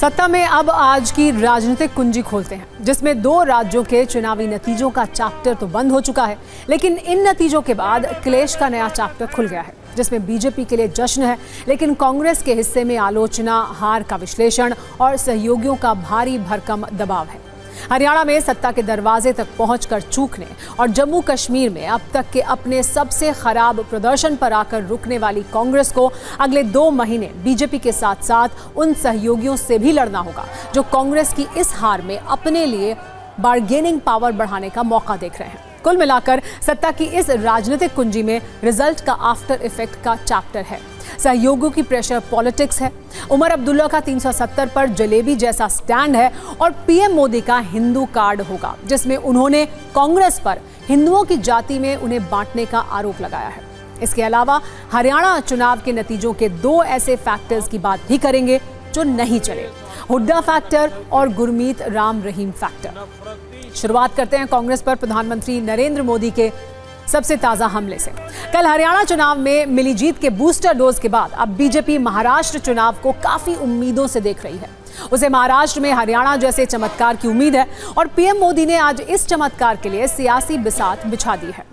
सत्ता में अब आज की राजनीतिक कुंजी खोलते हैं, जिसमें 2 राज्यों के चुनावी नतीजों का चैप्टर तो बंद हो चुका है, लेकिन इन नतीजों के बाद क्लेश का नया चैप्टर खुल गया है, जिसमें बीजेपी के लिए जश्न है, लेकिन कांग्रेस के हिस्से में आलोचना, हार का विश्लेषण और सहयोगियों का भारी भरकम दबाव है। हरियाणा में सत्ता के दरवाजे तक पहुंचकर चूकने और जम्मू कश्मीर में अब तक के अपने सबसे खराब प्रदर्शन पर आकर रुकने वाली कांग्रेस को अगले 2 महीने बीजेपी के साथ साथ उन सहयोगियों से भी लड़ना होगा जो कांग्रेस की इस हार में अपने लिए बार्गेनिंग पावर बढ़ाने का मौका देख रहे हैं। कुल मिलाकर सत्ता की इस राजनीतिक कुंजी में रिजल्ट का आफ्टर इफेक्ट का चैप्टर है। सहयोगियों की प्रेशर पॉलिटिक्स है, उमर अब्दुल्ला का 370 पर जलेबी जैसा स्टैंड है और पीएम मोदी का हिंदू कार्ड होगा, जिसमें उन्होंने कांग्रेस पर हिंदुओं की जाति में उन्हें बांटने का आरोप लगाया है। इसके अलावा हरियाणा चुनाव के नतीजों के 2 ऐसे फैक्टर्स की बात भी करेंगे जो नहीं चले, हुड्डा फैक्टर और गुरमीत राम रहीम फैक्टर। शुरुआत करते हैं कांग्रेस पर प्रधानमंत्री नरेंद्र मोदी के सबसे ताजा हमले से। कल हरियाणा चुनाव में मिली जीत के बूस्टर डोज के बाद अब बीजेपी महाराष्ट्र चुनाव को काफी उम्मीदों से देख रही है। उसे महाराष्ट्र में हरियाणा जैसे चमत्कार की उम्मीद है और पीएम मोदी ने आज इस चमत्कार के लिए सियासी बिसात बिछा दी है।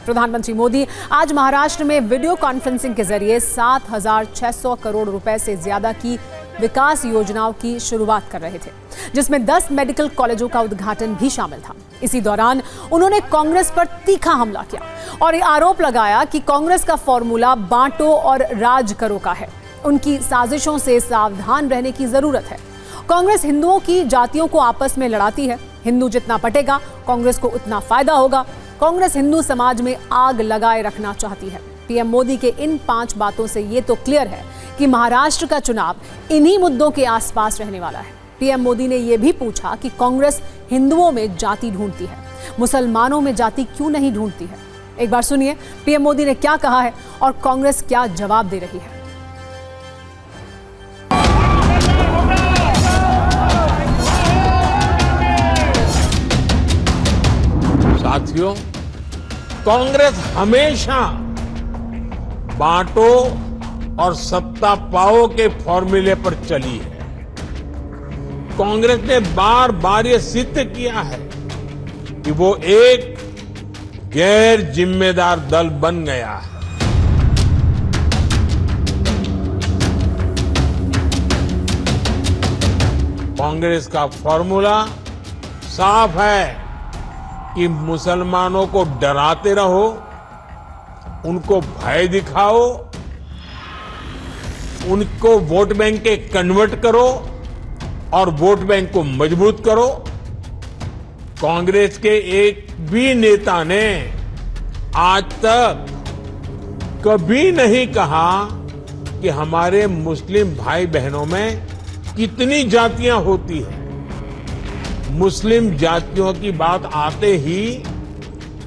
प्रधानमंत्री मोदी आज महाराष्ट्र में वीडियो कॉन्फ्रेंसिंग के जरिए 7,600 करोड़ रुपए से ज्यादा की विकास योजनाओं की शुरुआत कर रहे थे, जिसमें 10 मेडिकल कॉलेजों का उद्घाटन भी शामिल था। इसी दौरान उन्होंने कांग्रेस पर तीखा हमला किया और ये आरोप लगाया कि कांग्रेस का फॉर्मूला बांटो और राज करो का है। उनकी साजिशों से सावधान रहने की जरूरत है। कांग्रेस हिंदुओं की जातियों को आपस में लड़ाती है। हिंदू जितना पटेगा, कांग्रेस को उतना फायदा होगा। कांग्रेस हिंदू समाज में आग लगाए रखना चाहती है। पीएम मोदी के इन 5 बातों से ये तो क्लियर है कि महाराष्ट्र का चुनाव इन्हीं मुद्दों के आसपास रहने वाला है। पीएम मोदी ने यह भी पूछा कि कांग्रेस हिंदुओं में जाति ढूंढती है, मुसलमानों में जाति क्यों नहीं ढूंढती है। एक बार सुनिए पीएम मोदी ने क्या कहा है और कांग्रेस क्या जवाब दे रही है। साथियों, कांग्रेस हमेशा बांटो और सत्ता पाओ के फॉर्मूले पर चली है। कांग्रेस ने बार बार ये सिद्ध किया है कि वो एक गैर जिम्मेदार दल बन गया है। कांग्रेस का फॉर्मूला साफ है कि मुसलमानों को डराते रहो, उनको भय दिखाओ, उनको वोट बैंक के कन्वर्ट करो और वोट बैंक को मजबूत करो। कांग्रेस के एक भी नेता ने आज तक कभी नहीं कहा कि हमारे मुस्लिम भाई बहनों में कितनी जातियां होती हैं। मुस्लिम जातियों की बात आते ही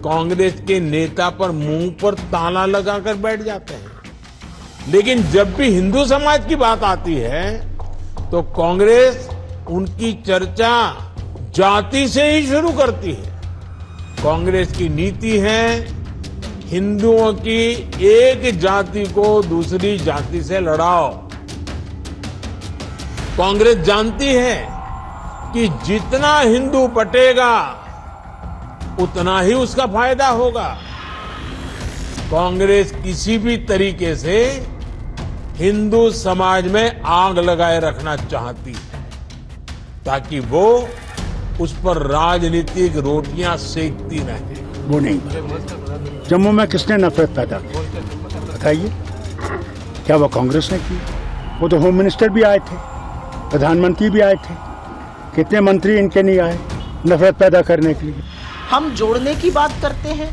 कांग्रेस के नेता पर मुंह पर ताला लगाकर बैठ जाते हैं, लेकिन जब भी हिंदू समाज की बात आती है तो कांग्रेस उनकी चर्चा जाति से ही शुरू करती है। कांग्रेस की नीति है हिंदुओं की एक जाति को दूसरी जाति से लड़ाओ। कांग्रेस जानती है कि जितना हिंदू पटेगा उतना ही उसका फायदा होगा। कांग्रेस किसी भी तरीके से हिंदू समाज में आग लगाए रखना चाहती है ताकि वो उस पर राजनीतिक रोटियां सेकती रहे। वो नहीं। जम्मू में किसने नफरत पैदा की बताइए? क्या वो कांग्रेस ने की? वो तो होम मिनिस्टर भी आए थे, प्रधानमंत्री भी आए थे, कितने मंत्री इनके नहीं आए नफरत पैदा करने के लिए? हम जोड़ने की बात करते हैं,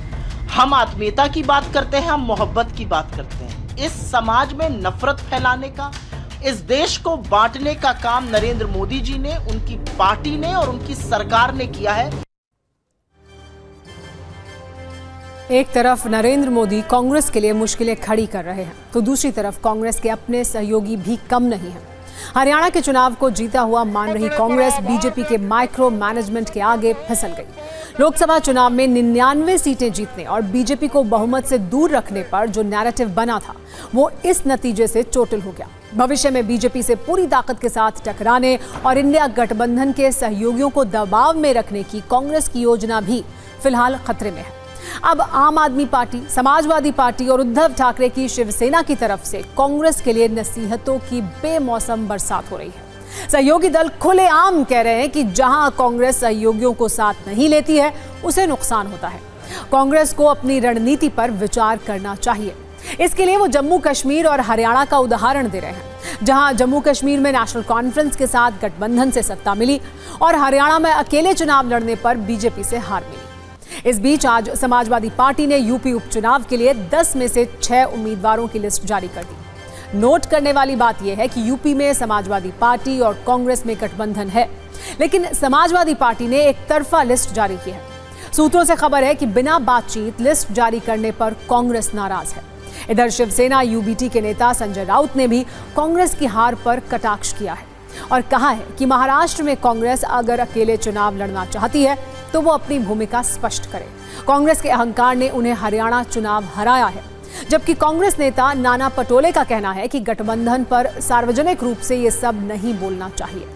हम आत्मीयता की बात करते हैं, हम मोहब्बत की बात करते हैं। इस समाज में नफरत फैलाने का, इस देश को बांटने का काम नरेंद्र मोदी जी ने, उनकी पार्टी ने और उनकी सरकार ने किया है। एक तरफ नरेंद्र मोदी कांग्रेस के लिए मुश्किलें खड़ी कर रहे हैं, तो दूसरी तरफ कांग्रेस के अपने सहयोगी भी कम नहीं हैं। हरियाणा के चुनाव को जीता हुआ मान रही कांग्रेस बीजेपी के माइक्रो मैनेजमेंट के आगे फिसल गई। लोकसभा चुनाव में 99 सीटें जीतने और बीजेपी को बहुमत से दूर रखने पर जो नैरेटिव बना था वो इस नतीजे से चोटिल हो गया। भविष्य में बीजेपी से पूरी ताकत के साथ टकराने और इंडिया गठबंधन के सहयोगियों को दबाव में रखने की कांग्रेस की योजना भी फिलहाल खतरे में है। अब आम आदमी पार्टी, समाजवादी पार्टी और उद्धव ठाकरे की शिवसेना की तरफ से कांग्रेस के लिए नसीहतों की बेमौसम बरसात हो रही है। सहयोगी दल खुलेआम कह रहे हैं कि जहां कांग्रेस सहयोगियों को साथ नहीं लेती है उसे नुकसान होता है। कांग्रेस को अपनी रणनीति पर विचार करना चाहिए। इसके लिए वो जम्मू कश्मीर और हरियाणा का उदाहरण दे रहे हैं, जहां जम्मू कश्मीर में नेशनल कॉन्फ्रेंस के साथ गठबंधन से सत्ता मिली और हरियाणा में अकेले चुनाव लड़ने पर बीजेपी से हार मिली। इस बीच आज समाजवादी पार्टी ने यूपी उपचुनाव के लिए 10 में से 6 उम्मीदवारों की लिस्ट जारी कर दी। नोट करने वाली बात यह है कि यूपी में समाजवादी पार्टी और कांग्रेस में गठबंधन है, लेकिन समाजवादी पार्टी ने एक तरफा लिस्ट जारी की है। सूत्रों से खबर है कि बिना बातचीत लिस्ट जारी करने पर कांग्रेस नाराज है। इधर शिवसेना यूबीटी के नेता संजय राउत ने भी कांग्रेस की हार पर कटाक्ष किया है और कहा है कि महाराष्ट्र में कांग्रेस अगर अकेले चुनाव लड़ना चाहती है तो वो अपनी भूमिका स्पष्ट करे। कांग्रेस के अहंकार ने उन्हें हरियाणा चुनाव हराया है, जबकि कांग्रेस नेता नाना पटोले का कहना है कि गठबंधन पर सार्वजनिक रूप से ये सब नहीं बोलना चाहिए।